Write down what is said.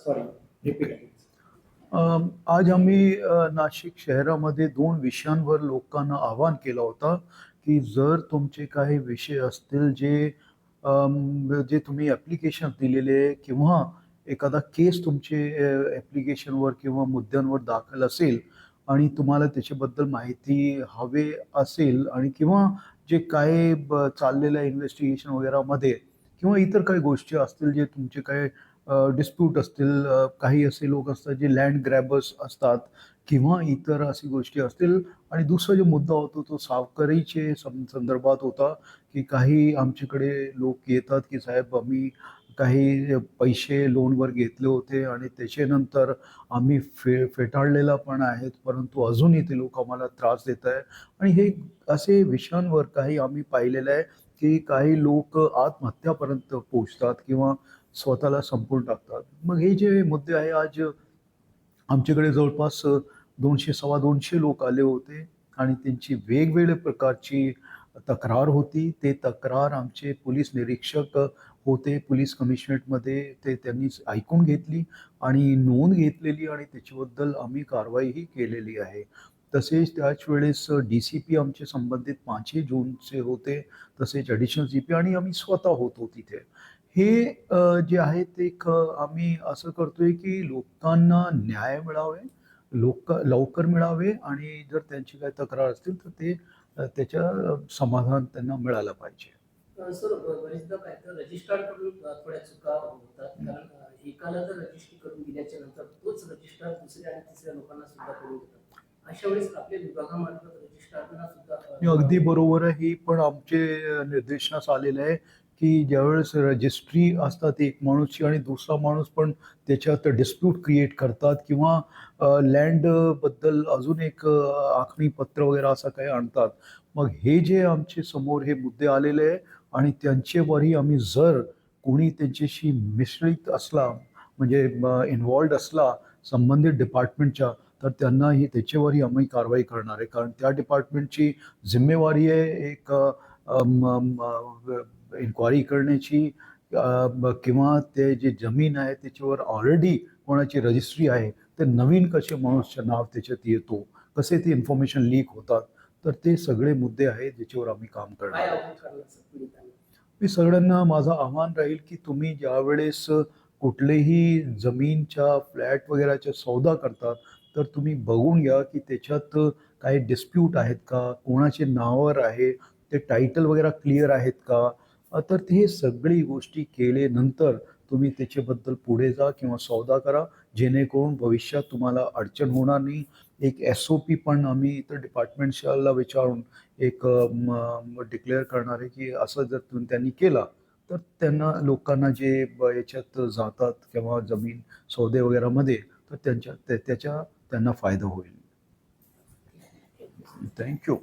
Sorry, repeat. आज आम्ही नाशिक शहरामध्ये दोन विषयांवर लोकांना आवाहन केलं होतं की जर तुमचे काही विषय असतील जे तुम्ही ॲप्लिकेशन दिलेले किंवा एखादा केस तुमचे ॲप्लिकेशनवर किंवा मुद्द्यांवर दाखल असेल आणि तुम्हाला त्याच्याबद्दल माहिती हवे असेल आणि किंवा जे काय चाललेलं इन्व्हेस्टिगेशन वगैरेमध्ये किंवा इतर काही गोष्टी असतील जे तुमचे काय डिस्प्यूट असतील, काही असे लोक असतात जे लँड ग्रॅबर्स असतात किंवा इतर अशी गोष्टी असतील. आणि दुसरा जो मुद्दा होता तो सावकारीचे संदर्भात होता की काही आमच्याकडे लोक येतात की साहेब आम्ही काही पैसे लोनवर घेतले होते आणि त्याच्यानंतर आम्ही फेटाळलेला पण आहेत, परंतु अजूनही ते लोक आम्हाला त्रास देत आहे. आणि हे असे विषयांवर काही आम्ही पाहिलेलं आहे की काही लोक आत्महत्यापर्यंत पोहोचतात किंवा स्वतःला संपवून टाकतात. मग हे जे मुद्दे आहे आज आमच्याकडे जवळपास 200-250 लोक आले होते आणि त्यांची वेगवेगळ्या प्रकारची तक्रार होती. ते तक्रार आमचे पोलीस निरीक्षक होते पोलीस कमिशनरेटमध्ये, ते त्यांनी ऐकून घेतली आणि नोंद घेतलेली आणि त्याच्याबद्दल आम्ही कारवाईही केलेली आहे. तसेच त्याच वेळेस डी-सी-पी आमचे संबंधित 5 जूनचे होते, तसेच ॲडिशनल जी-पी आणि आम्ही स्वतः होतो तिथे. हे जे आहे ते आम्ही असं करतोय की लोकांना न्याय मिळावे, लवकर मिळावे आणि जर त्यांची काही तक्रार असतील तर ते त्याच्या समाधान त्यांना मिळालं पाहिजे. सर, बरेचदा काय तर रजिस्टर करून थोड्या चुका होतात. कारण एकाला जर रजिस्ट्री करून दिल्याच्या नंतर तोच रजिस्टर दुसऱ्या आणि तिसऱ्या लोकांना सुद्धा करून देतात. अशा वेळेस आपल्या विभागामार्फत रजिस्ट्रारना सुद्धा हे अगदी बरोबर आहे. ही पण आमचे निर्देशनास आलेलं आहे की ज्यावेळेस रजिस्ट्री असतात एक माणूसची आणि दुसरा माणूस पण त्याच्यात डिस्प्यूट क्रिएट करतात किंवा लँडबद्दल अजून एक आखणी पत्र वगैरे असं काही आणतात. मग हे जे आमचे समोर हे मुद्दे आलेले आहे आणि त्यांच्यावरही आम्ही जर कोणी त्यांच्याशी मिश्रित असला म्हणजे इन्व्हॉल्ड असला संबंधित डिपार्टमेंटच्या, तर त्यांनाही त्याच्यावरही आम्ही कारवाई करणार आहे. कारण त्या डिपार्टमेंटची जिम्मेवारी आहे एक इन्क्वायरी करण्याची किंवा ते जे जमीन आहे त्याच्यावर ऑलरेडी कोणाची रजिस्ट्री आहे ते नवीन कसे माणूसचं नाव त्याच्यात येतो, कसे ते इन्फॉर्मेशन लीक होतात, तर ते सगळे मुद्दे आहेत ज्याच्यावर आम्ही काम करणार आहोत. मी सगळ्यांना माझं आव्हान राहील की तुम्ही ज्यावेळेस कुठलेही जमीनच्या फ्लॅट वगैरेचा सौदा करतात तर तुम्ही बघून घ्या की त्याच्यात काही डिस्प्यूट आहेत का, कोणाचे नावावर आहे, ते टायटल वगैरे क्लिअर आहेत का. तर हे सगळी गोष्टी केल्यानंतर तुम्ही त्याच्याबद्दल पुढे जा किंवा सौदा करा, जेणेकरून भविष्यात तुम्हाला अडचण होणार नाही. एक SOP पण आम्ही इतर डिपार्टमेंट्सला विचारून एक डिक्लेअर करणार आहे की असं जर त्यांनी केला तर त्यांना लोकांना जे याच्यात जातात किंवा जमीन सौदे वगैरेमध्ये तर त्याच्या त्यांना फायदा होईल. थँक्यू.